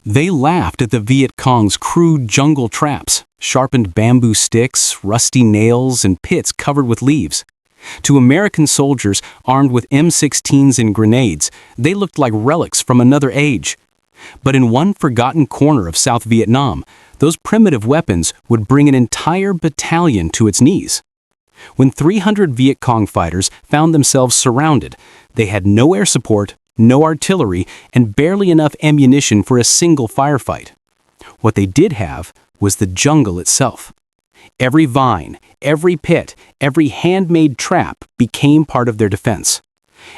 They laughed at the Viet Cong's crude jungle traps, sharpened bamboo sticks, rusty nails, and pits covered with leaves. To American soldiers armed with M16s and grenades, they looked like relics from another age. But in one forgotten corner of South Vietnam, those primitive weapons would bring an entire battalion to its knees. When 300 Viet Cong fighters found themselves surrounded, they had no air support, no artillery, and barely enough ammunition for a single firefight. What they did have was the jungle itself. Every vine, every pit, every handmade trap became part of their defense.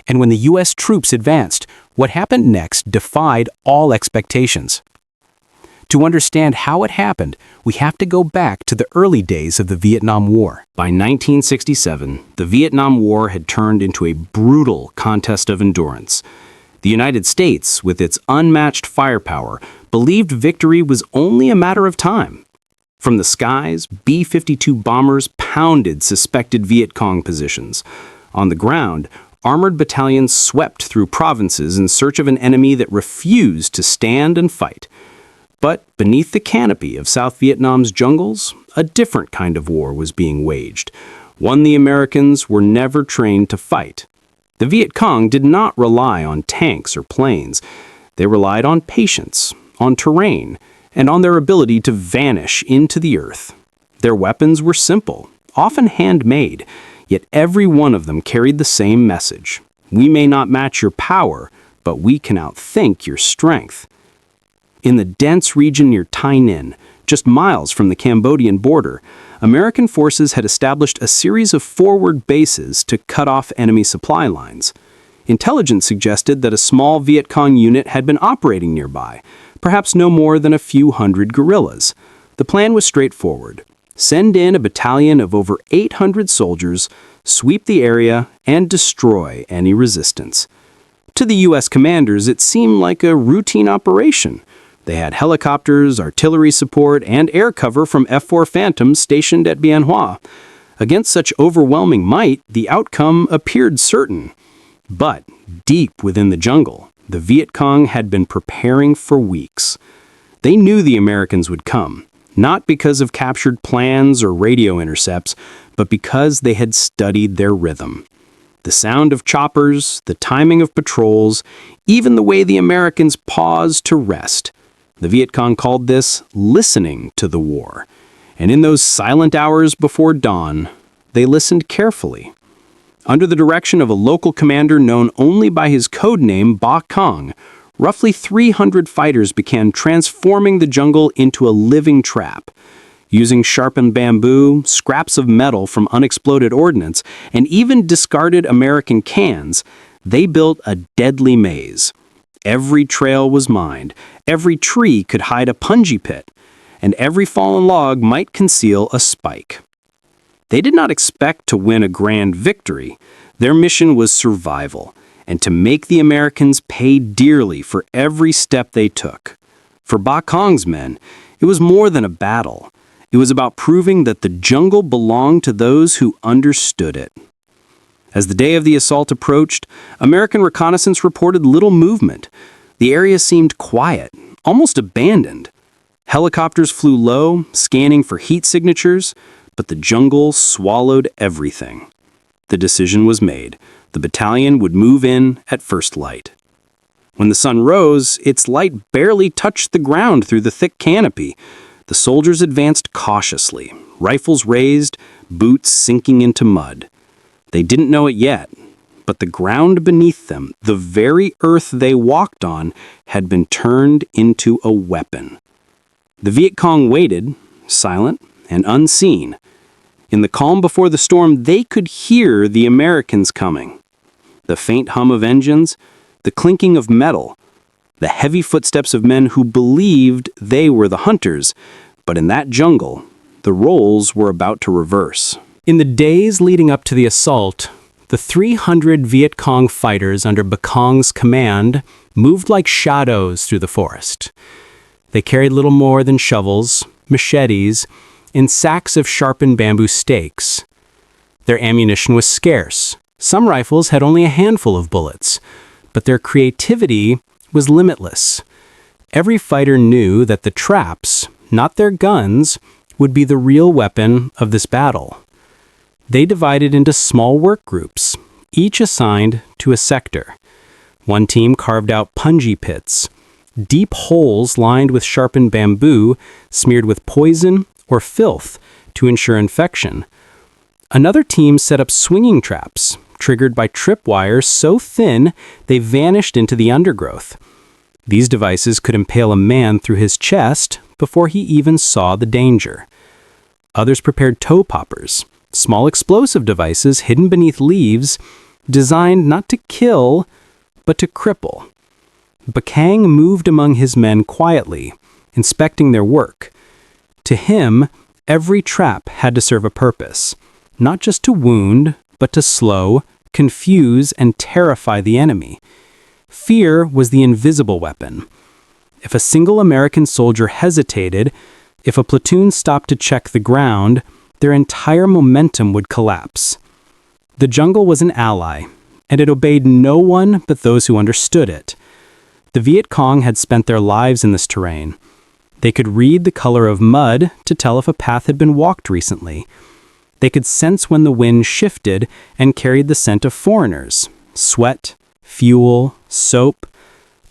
And when the U.S. troops advanced, what happened next defied all expectations. To understand how it happened, we have to go back to the early days of the Vietnam War. By 1967, the Vietnam War had turned into a brutal contest of endurance. The United States, with its unmatched firepower, believed victory was only a matter of time. From the skies, B-52 bombers pounded suspected Viet Cong positions. On the ground, armored battalions swept through provinces in search of an enemy that refused to stand and fight. But beneath the canopy of South Vietnam's jungles, a different kind of war was being waged, one the Americans were never trained to fight. The Viet Cong did not rely on tanks or planes. They relied on patience, on terrain, and on their ability to vanish into the earth. Their weapons were simple, often handmade, yet every one of them carried the same message. We may not match your power, but we can outthink your strength. In the dense region near Tay Ninh, just miles from the Cambodian border, American forces had established a series of forward bases to cut off enemy supply lines. Intelligence suggested that a small Viet Cong unit had been operating nearby, perhaps no more than a few hundred guerrillas. The plan was straightforward. Send in a battalion of over 800 soldiers, sweep the area, and destroy any resistance. To the U.S. commanders, it seemed like a routine operation. They had helicopters, artillery support, and air cover from F-4 Phantoms stationed at Bien Hoa. Against such overwhelming might, the outcome appeared certain. But deep within the jungle, the Viet Cong had been preparing for weeks. They knew the Americans would come, not because of captured plans or radio intercepts, but because they had studied their rhythm. The sound of choppers, the timing of patrols, even the way the Americans paused to rest. The Viet Cong called this listening to the war. And in those silent hours before dawn, they listened carefully. Under the direction of a local commander known only by his code name, Viet Cong, roughly 300 fighters began transforming the jungle into a living trap. Using sharpened bamboo, scraps of metal from unexploded ordnance, and even discarded American cans, they built a deadly maze. Every trail was mined, every tree could hide a punji pit, and every fallen log might conceal a spike. They did not expect to win a grand victory. Their mission was survival, and to make the Americans pay dearly for every step they took. For Viet Cong's men, it was more than a battle. It was about proving that the jungle belonged to those who understood it. As the day of the assault approached, American reconnaissance reported little movement. The area seemed quiet, almost abandoned. Helicopters flew low, scanning for heat signatures, but the jungle swallowed everything. The decision was made. The battalion would move in at first light. When the sun rose, its light barely touched the ground through the thick canopy. The soldiers advanced cautiously, rifles raised, boots sinking into mud. They didn't know it yet, but the ground beneath them, the very earth they walked on, had been turned into a weapon. The Viet Cong waited, silent and unseen. In the calm before the storm, they could hear the Americans coming. The faint hum of engines, the clinking of metal, the heavy footsteps of men who believed they were the hunters, but in that jungle, the roles were about to reverse. In the days leading up to the assault, the 300 Viet Cong fighters under Viet Cong's command moved like shadows through the forest. They carried little more than shovels, machetes, and sacks of sharpened bamboo stakes. Their ammunition was scarce. Some rifles had only a handful of bullets, but their creativity was limitless. Every fighter knew that the traps, not their guns, would be the real weapon of this battle. They divided into small work groups, each assigned to a sector. One team carved out punji pits, deep holes lined with sharpened bamboo smeared with poison or filth to ensure infection. Another team set up swinging traps, triggered by tripwires so thin they vanished into the undergrowth. These devices could impale a man through his chest before he even saw the danger. Others prepared toe poppers, small explosive devices hidden beneath leaves, designed not to kill, but to cripple. Bakang moved among his men quietly, inspecting their work. To him, every trap had to serve a purpose, not just to wound, but to slow, confuse, and terrify the enemy. Fear was the invisible weapon. If a single American soldier hesitated, if a platoon stopped to check the ground, their entire momentum would collapse. The jungle was an ally, and it obeyed no one but those who understood it. The Viet Cong had spent their lives in this terrain. They could read the color of mud to tell if a path had been walked recently. They could sense when the wind shifted and carried the scent of foreigners, sweat, fuel, soap,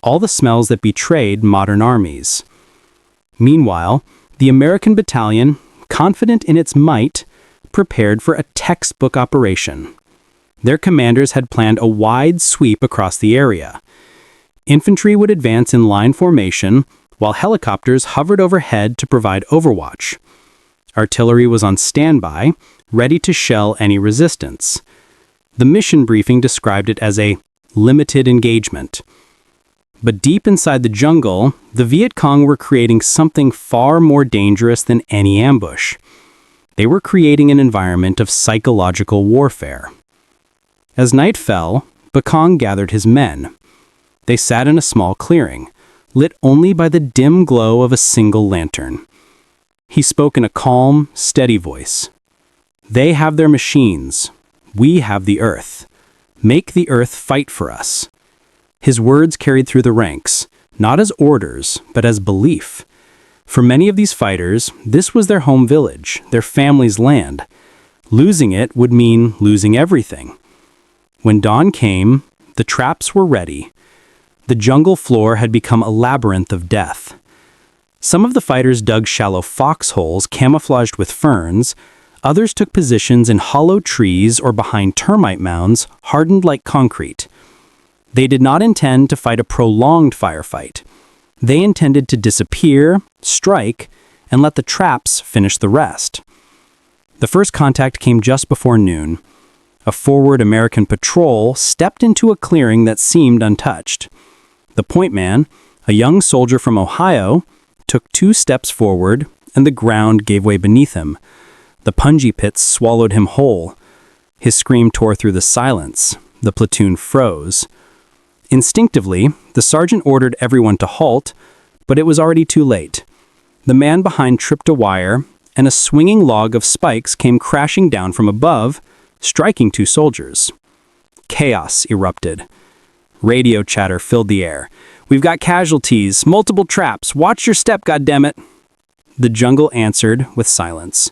all the smells that betrayed modern armies. Meanwhile, the American battalion, confident in its might, prepared for a textbook operation. Their commanders had planned a wide sweep across the area. Infantry would advance in line formation, while helicopters hovered overhead to provide overwatch. Artillery was on standby, ready to shell any resistance. The mission briefing described it as a limited engagement. But deep inside the jungle, the Viet Cong were creating something far more dangerous than any ambush. They were creating an environment of psychological warfare. As night fell, Bakong gathered his men. They sat in a small clearing, lit only by the dim glow of a single lantern. He spoke in a calm, steady voice. "They have their machines. We have the earth. Make the earth fight for us." His words carried through the ranks, not as orders, but as belief. For many of these fighters, this was their home village, their family's land. Losing it would mean losing everything. When dawn came, the traps were ready. The jungle floor had become a labyrinth of death. Some of the fighters dug shallow foxholes camouflaged with ferns. Others took positions in hollow trees or behind termite mounds hardened like concrete. They did not intend to fight a prolonged firefight. They intended to disappear, strike, and let the traps finish the rest. The first contact came just before noon. A forward American patrol stepped into a clearing that seemed untouched. The point man, a young soldier from Ohio, took 2 steps forward, and the ground gave way beneath him. The punji pits swallowed him whole. His scream tore through the silence. The platoon froze. Instinctively, the sergeant ordered everyone to halt, but it was already too late. The man behind tripped a wire, and a swinging log of spikes came crashing down from above, striking 2 soldiers. Chaos erupted. Radio chatter filled the air. "We've got casualties, multiple traps, watch your step, goddammit!" The jungle answered with silence.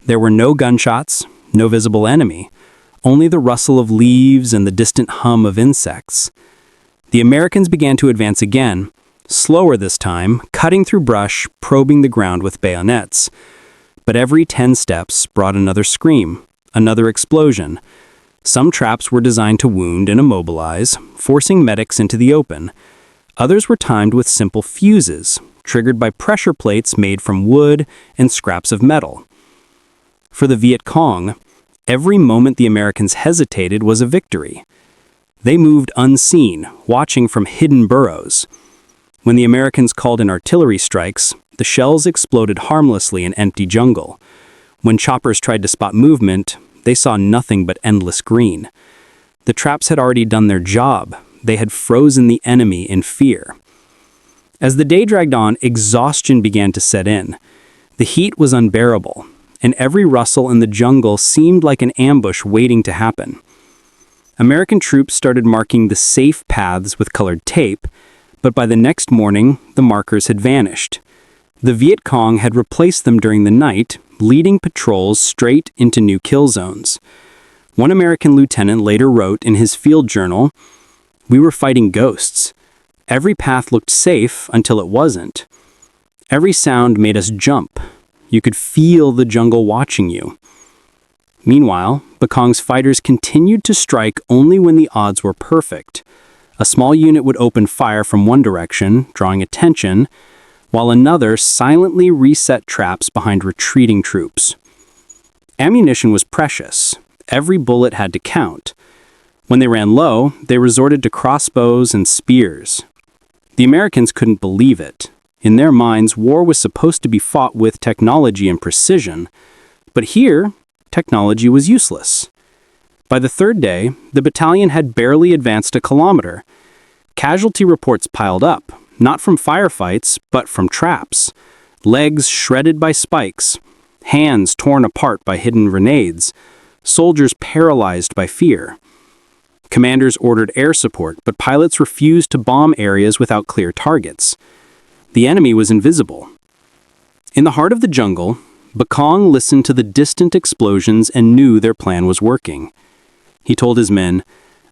There were no gunshots, no visible enemy, only the rustle of leaves and the distant hum of insects. The Americans began to advance again, slower this time, cutting through brush, probing the ground with bayonets. But every 10 steps brought another scream, another explosion. Some traps were designed to wound and immobilize, forcing medics into the open. Others were timed with simple fuses, triggered by pressure plates made from wood and scraps of metal. For the Viet Cong, every moment the Americans hesitated was a victory. They moved unseen, watching from hidden burrows. When the Americans called in artillery strikes, the shells exploded harmlessly in empty jungle. When choppers tried to spot movement, they saw nothing but endless green. The traps had already done their job. They had frozen the enemy in fear. As the day dragged on, exhaustion began to set in. The heat was unbearable, and every rustle in the jungle seemed like an ambush waiting to happen. American troops started marking the safe paths with colored tape, But by the next morning, the markers had vanished. The Viet Cong had replaced them during the night, leading patrols straight into new kill zones. One American lieutenant later wrote in his field journal, "We were fighting ghosts. Every path looked safe until it wasn't. Every sound made us jump. You could feel the jungle watching you." Meanwhile, Viet Cong's fighters continued to strike only when the odds were perfect. A small unit would open fire from one direction, drawing attention, while another silently reset traps behind retreating troops. Ammunition was precious. Every bullet had to count. When they ran low, they resorted to crossbows and spears. The Americans couldn't believe it. In their minds, war was supposed to be fought with technology and precision. But here, technology was useless. By the third day, the battalion had barely advanced a kilometer. Casualty reports piled up, not from firefights, but from traps. Legs shredded by spikes, hands torn apart by hidden grenades, soldiers paralyzed by fear. Commanders ordered air support, but pilots refused to bomb areas without clear targets. The enemy was invisible. In the heart of the jungle, Viet Cong listened to the distant explosions and knew their plan was working. He told his men,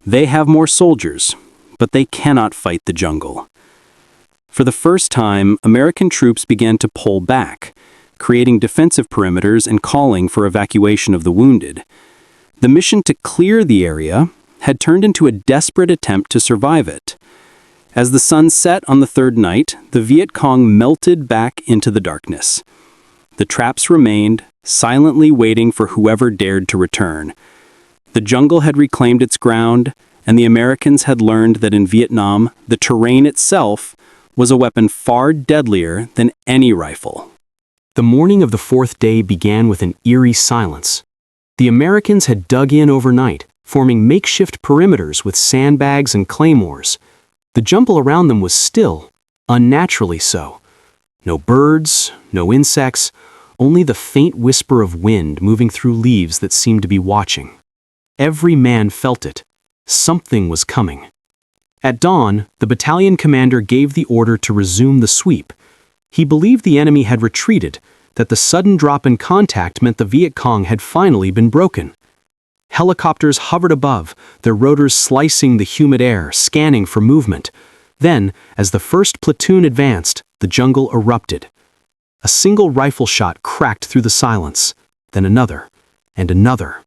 "They have more soldiers, but they cannot fight the jungle." For the first time, American troops began to pull back, creating defensive perimeters and calling for evacuation of the wounded. The mission to clear the area had turned into a desperate attempt to survive it. As the sun set on the third night, the Viet Cong melted back into the darkness. The traps remained, silently waiting for whoever dared to return. The jungle had reclaimed its ground, and the Americans had learned that in Vietnam, the terrain itself was a weapon far deadlier than any rifle. The morning of the fourth day began with an eerie silence. The Americans had dug in overnight, forming makeshift perimeters with sandbags and claymores. The jungle around them was still, unnaturally so. No birds, no insects, only the faint whisper of wind moving through leaves that seemed to be watching. Every man felt it. Something was coming. At dawn, the battalion commander gave the order to resume the sweep. He believed the enemy had retreated, that the sudden drop in contact meant the Viet Cong had finally been broken. Helicopters hovered above, their rotors slicing the humid air, scanning for movement. Then, as the first platoon advanced, the jungle erupted. A single rifle shot cracked through the silence, then another, and another.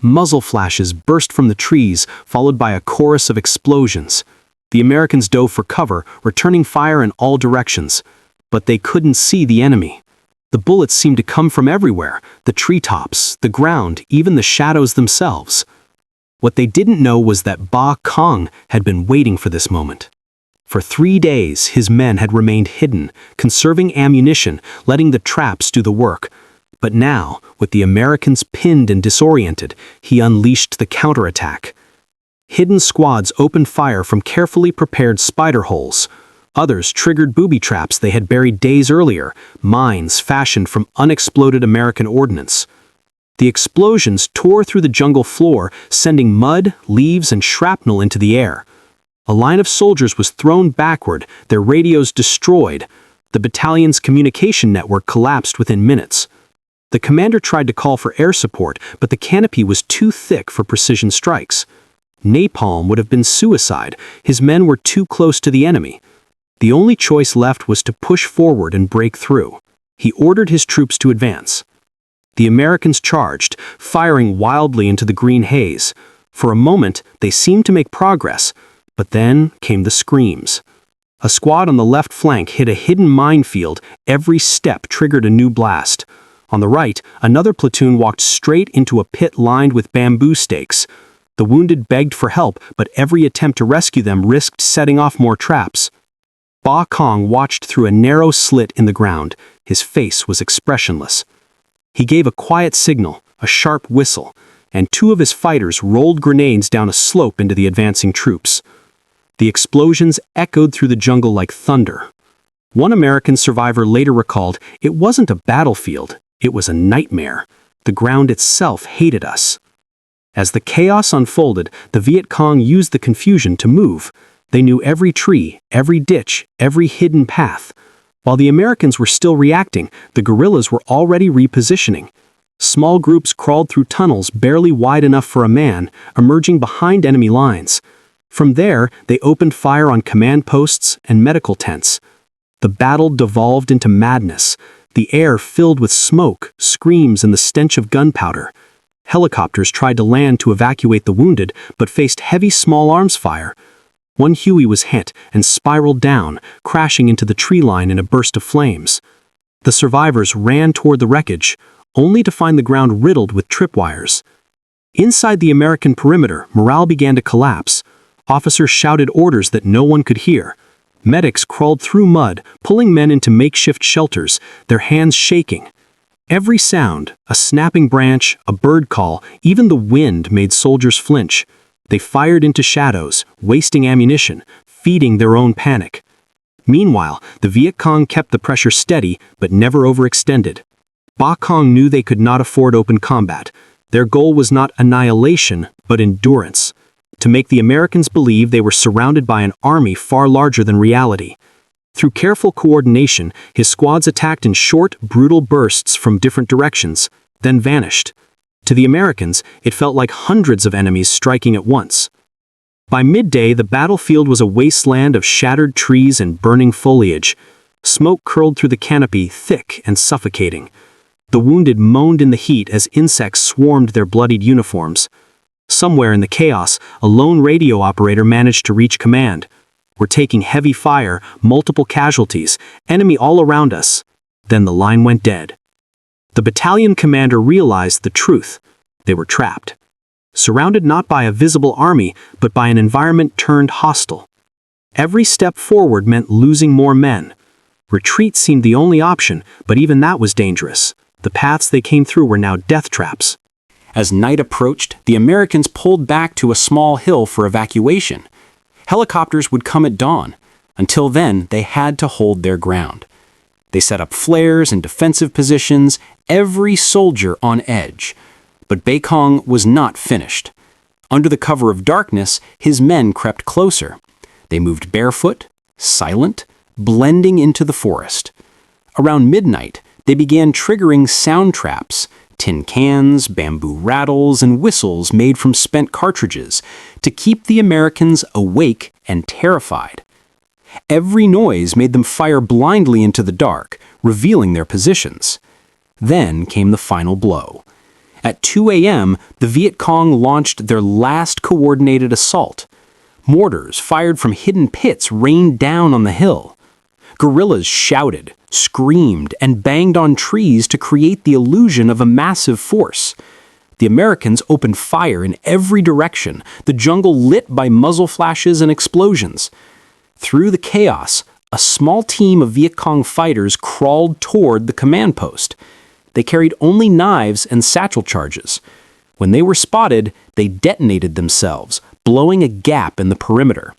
Muzzle flashes burst from the trees, followed by a chorus of explosions. The Americans dove for cover, returning fire in all directions. But they couldn't see the enemy. The bullets seemed to come from everywhere, the treetops, the ground, even the shadows themselves. What they didn't know was that Viet Cong had been waiting for this moment. For 3 days, his men had remained hidden, conserving ammunition, letting the traps do the work. But now, with the Americans pinned and disoriented, he unleashed the counterattack. Hidden squads opened fire from carefully prepared spider holes. Others triggered booby traps they had buried days earlier, mines fashioned from unexploded American ordnance. The explosions tore through the jungle floor, sending mud, leaves, and shrapnel into the air. A line of soldiers was thrown backward, their radios destroyed. The battalion's communication network collapsed within minutes. The commander tried to call for air support, but the canopy was too thick for precision strikes. Napalm would have been suicide. His men were too close to the enemy. The only choice left was to push forward and break through. He ordered his troops to advance. The Americans charged, firing wildly into the green haze. For a moment, they seemed to make progress, but then came the screams. A squad on the left flank hit a hidden minefield. Every step triggered a new blast. On the right, another platoon walked straight into a pit lined with bamboo stakes. The wounded begged for help, but every attempt to rescue them risked setting off more traps. Viet Cong watched through a narrow slit in the ground. His face was expressionless. He gave a quiet signal, a sharp whistle, and 2 of his fighters rolled grenades down a slope into the advancing troops. The explosions echoed through the jungle like thunder. One American survivor later recalled, "It wasn't a battlefield, it was a nightmare. The ground itself hated us." As the chaos unfolded, the Viet Cong used the confusion to move. They knew every tree, every ditch, every hidden path. While the Americans were still reacting, the guerrillas were already repositioning. Small groups crawled through tunnels barely wide enough for a man, emerging behind enemy lines. From there, they opened fire on command posts and medical tents. The battle devolved into madness, the air filled with smoke, screams, and the stench of gunpowder. Helicopters tried to land to evacuate the wounded, but faced heavy small arms fire. One Huey was hit and spiraled down, crashing into the tree line in a burst of flames. The survivors ran toward the wreckage, only to find the ground riddled with tripwires. Inside the American perimeter, morale began to collapse. Officers shouted orders that no one could hear. Medics crawled through mud, pulling men into makeshift shelters, their hands shaking. Every sound, a snapping branch, a bird call, even the wind made soldiers flinch. They fired into shadows, wasting ammunition, feeding their own panic. Meanwhile, the Viet Cong kept the pressure steady, but never overextended. Ba Cong knew they could not afford open combat. Their goal was not annihilation, but endurance. To make the Americans believe they were surrounded by an army far larger than reality. Through careful coordination, his squads attacked in short, brutal bursts from different directions, then vanished. To the Americans, it felt like hundreds of enemies striking at once. By midday, the battlefield was a wasteland of shattered trees and burning foliage. Smoke curled through the canopy, thick and suffocating. The wounded moaned in the heat as insects swarmed their bloodied uniforms. Somewhere in the chaos, a lone radio operator managed to reach command. "We're taking heavy fire, multiple casualties, enemy all around us." Then the line went dead. The battalion commander realized the truth. They were trapped. Surrounded not by a visible army, but by an environment turned hostile. Every step forward meant losing more men. Retreat seemed the only option, but even that was dangerous. The paths they came through were now death traps. As night approached, the Americans pulled back to a small hill for evacuation. Helicopters would come at dawn. Until then, they had to hold their ground. They set up flares and defensive positions, every soldier on edge. But Ba Cong was not finished. Under the cover of darkness, his men crept closer. They moved barefoot, silent, blending into the forest. Around midnight, they began triggering sound traps, tin cans, bamboo rattles, and whistles made from spent cartridges to keep the Americans awake and terrified. Every noise made them fire blindly into the dark, revealing their positions. Then came the final blow. At 2 a.m., the Viet Cong launched their last coordinated assault. Mortars fired from hidden pits rained down on the hill. Guerrillas shouted, screamed, and banged on trees to create the illusion of a massive force. The Americans opened fire in every direction, the jungle lit by muzzle flashes and explosions. Through the chaos, a small team of Viet Cong fighters crawled toward the command post. They carried only knives and satchel charges. When they were spotted, they detonated themselves, blowing a gap in the perimeter.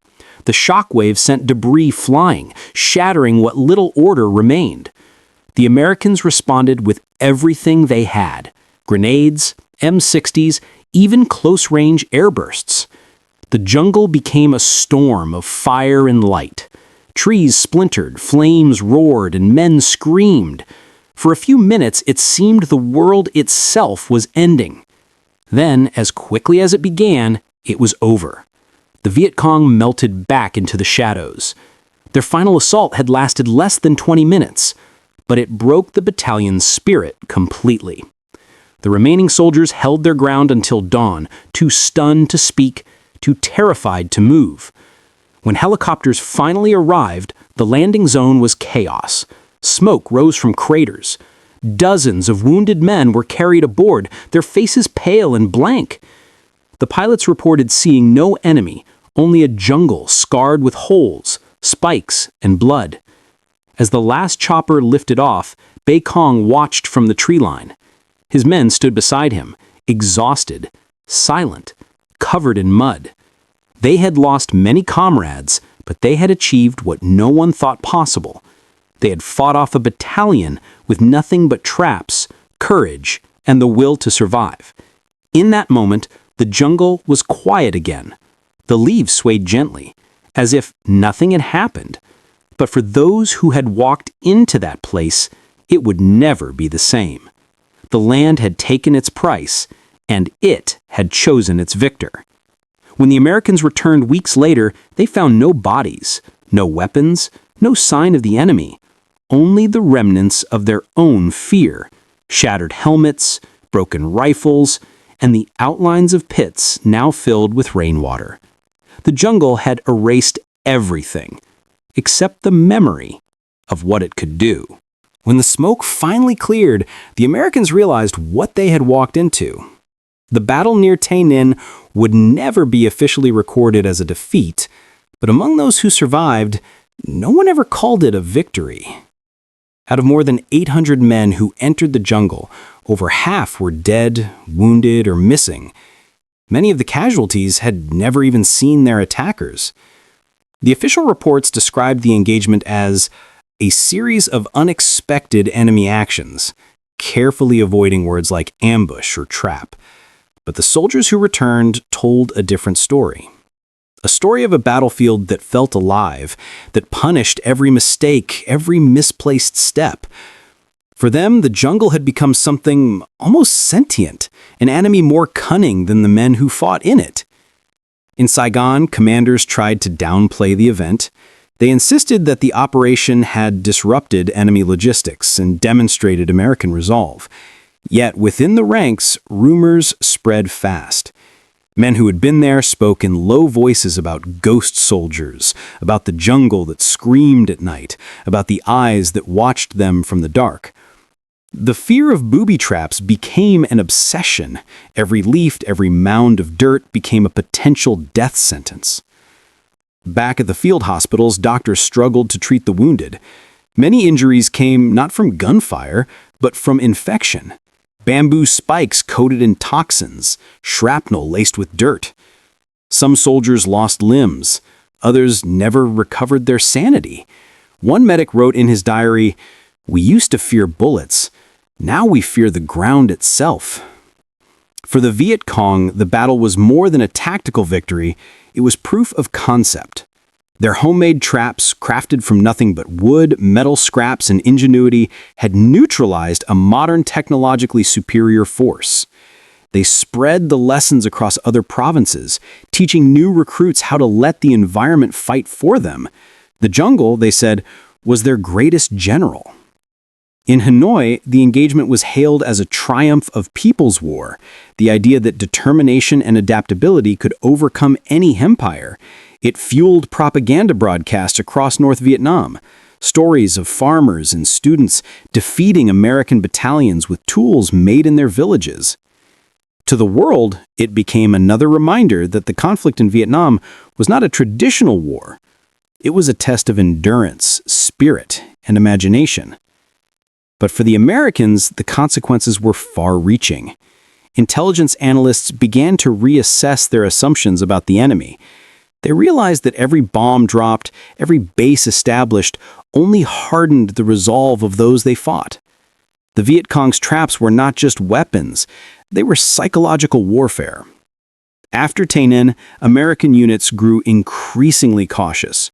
The shockwaves sent debris flying, shattering what little order remained. The Americans responded with everything they had: grenades, M60s, even close-range airbursts. The jungle became a storm of fire and light. Trees splintered, flames roared, and men screamed. For a few minutes, it seemed the world itself was ending. Then, as quickly as it began, it was over. The Viet Cong melted back into the shadows. Their final assault had lasted less than 20 minutes, but it broke the battalion's spirit completely. The remaining soldiers held their ground until dawn, too stunned to speak, too terrified to move. When helicopters finally arrived, the landing zone was chaos. Smoke rose from craters. Dozens of wounded men were carried aboard, their faces pale and blank. The pilots reported seeing no enemy, only a jungle scarred with holes, spikes, and blood. As the last chopper lifted off, Ba Cong watched from the tree line. His men stood beside him, exhausted, silent, covered in mud. They had lost many comrades, but they had achieved what no one thought possible. They had fought off a battalion with nothing but traps, courage, and the will to survive. In that moment, the jungle was quiet again. The leaves swayed gently, as if nothing had happened. But for those who had walked into that place, it would never be the same. The land had taken its price, and it had chosen its victor. When the Americans returned weeks later, they found no bodies, no weapons, no sign of the enemy, only the remnants of their own fear, shattered helmets, broken rifles, and the outlines of pits now filled with rainwater. The jungle had erased everything, except the memory of what it could do. When the smoke finally cleared, the Americans realized what they had walked into. The battle near Tay Ninh would never be officially recorded as a defeat, but among those who survived, no one ever called it a victory. Out of more than 800 men who entered the jungle, over half were dead, wounded, or missing. Many of the casualties had never even seen their attackers. The official reports described the engagement as a series of unexpected enemy actions, carefully avoiding words like ambush or trap. But the soldiers who returned told a different story. A story of a battlefield that felt alive, that punished every mistake, every misplaced step. For them, the jungle had become something almost sentient, an enemy more cunning than the men who fought in it. In Saigon, commanders tried to downplay the event. They insisted that the operation had disrupted enemy logistics and demonstrated American resolve. Yet within the ranks, rumors spread fast. Men who had been there spoke in low voices about ghost soldiers, about the jungle that screamed at night, about the eyes that watched them from the dark. The fear of booby traps became an obsession. Every leaf, every mound of dirt became a potential death sentence. Back at the field hospitals, doctors struggled to treat the wounded. Many injuries came not from gunfire, but from infection. Bamboo spikes coated in toxins, shrapnel laced with dirt. Some soldiers lost limbs, others never recovered their sanity. One medic wrote in his diary, "We used to fear bullets, now we fear the ground itself." For the Viet Cong, the battle was more than a tactical victory, it was proof of concept. Their homemade traps, crafted from nothing but wood, metal scraps, and ingenuity, had neutralized a modern technologically superior force. They spread the lessons across other provinces, teaching new recruits how to let the environment fight for them. The jungle, they said, was their greatest general. In Hanoi, the engagement was hailed as a triumph of people's war, the idea that determination and adaptability could overcome any empire. It fueled propaganda broadcasts across North Vietnam, stories of farmers and students defeating American battalions with tools made in their villages. To the world, it became another reminder that the conflict in Vietnam was not a traditional war. It was a test of endurance, spirit, and imagination. But for the Americans, the consequences were far-reaching. Intelligence analysts began to reassess their assumptions about the enemy. They realized that every bomb dropped, every base established, only hardened the resolve of those they fought. The Viet Cong's traps were not just weapons, they were psychological warfare. After Tay Ninh, American units grew increasingly cautious.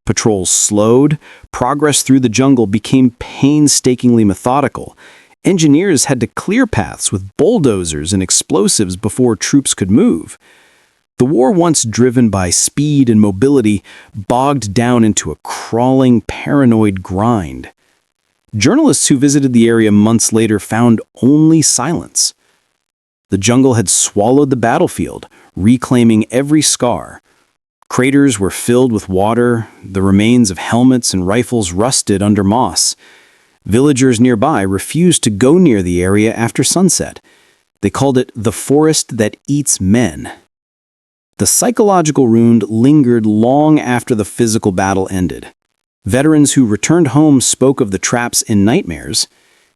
Patrols slowed, progress through the jungle became painstakingly methodical. Engineers had to clear paths with bulldozers and explosives before troops could move. The war, once driven by speed and mobility, bogged down into a crawling, paranoid grind. Journalists who visited the area months later found only silence. The jungle had swallowed the battlefield, reclaiming every scar. Craters were filled with water, the remains of helmets and rifles rusted under moss. Villagers nearby refused to go near the area after sunset. They called it the forest that eats men. The psychological wound lingered long after the physical battle ended. Veterans who returned home spoke of the traps in nightmares.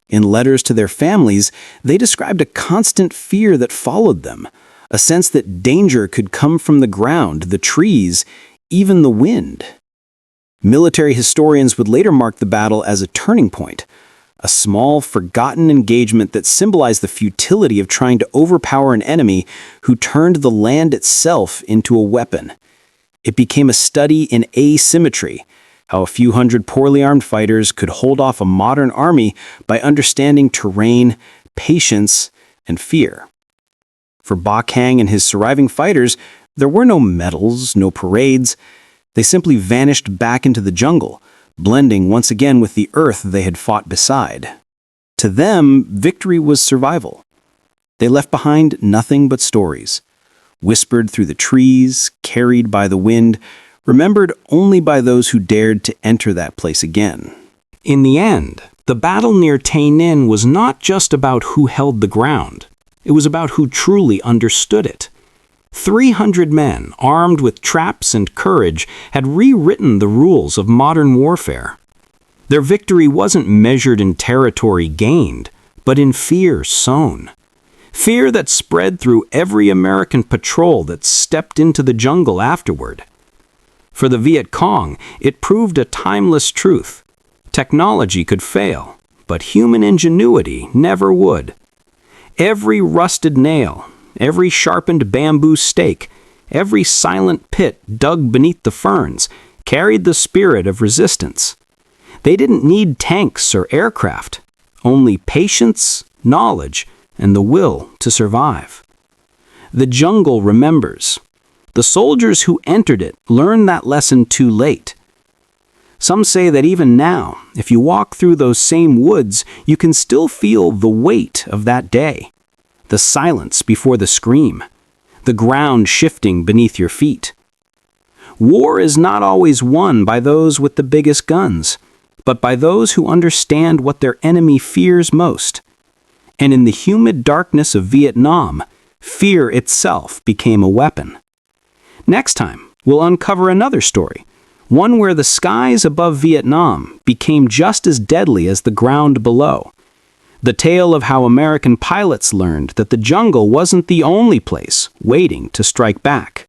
In letters to their families, they described a constant fear that followed them, a sense that danger could come from the ground, the trees, even the wind. Military historians would later mark the battle as a turning point, a small, forgotten engagement that symbolized the futility of trying to overpower an enemy who turned the land itself into a weapon. It became a study in asymmetry, how a few hundred poorly armed fighters could hold off a modern army by understanding terrain, patience, and fear. For Ba Kang and his surviving fighters, there were no medals, no parades. They simply vanished back into the jungle, blending once again with the earth they had fought beside. To them, victory was survival. They left behind nothing but stories, whispered through the trees, carried by the wind, remembered only by those who dared to enter that place again. In the end, the battle near Tay Ninh was not just about who held the ground. It was about who truly understood it. 300 men, armed with traps and courage, had rewritten the rules of modern warfare. Their victory wasn't measured in territory gained, but in fear sown. Fear that spread through every American patrol that stepped into the jungle afterward. For the Viet Cong, it proved a timeless truth. Technology could fail, but human ingenuity never would. Every rusted nail, every sharpened bamboo stake, every silent pit dug beneath the ferns carried the spirit of resistance. They didn't need tanks or aircraft, only patience, knowledge, and the will to survive. The jungle remembers. The soldiers who entered it learned that lesson too late. Some say that even now, if you walk through those same woods, you can still feel the weight of that day. The silence before the scream. The ground shifting beneath your feet. War is not always won by those with the biggest guns, but by those who understand what their enemy fears most. And in the humid darkness of Vietnam, fear itself became a weapon. Next time, we'll uncover another story, one where the skies above Vietnam became just as deadly as the ground below. The tale of how American pilots learned that the jungle wasn't the only place waiting to strike back.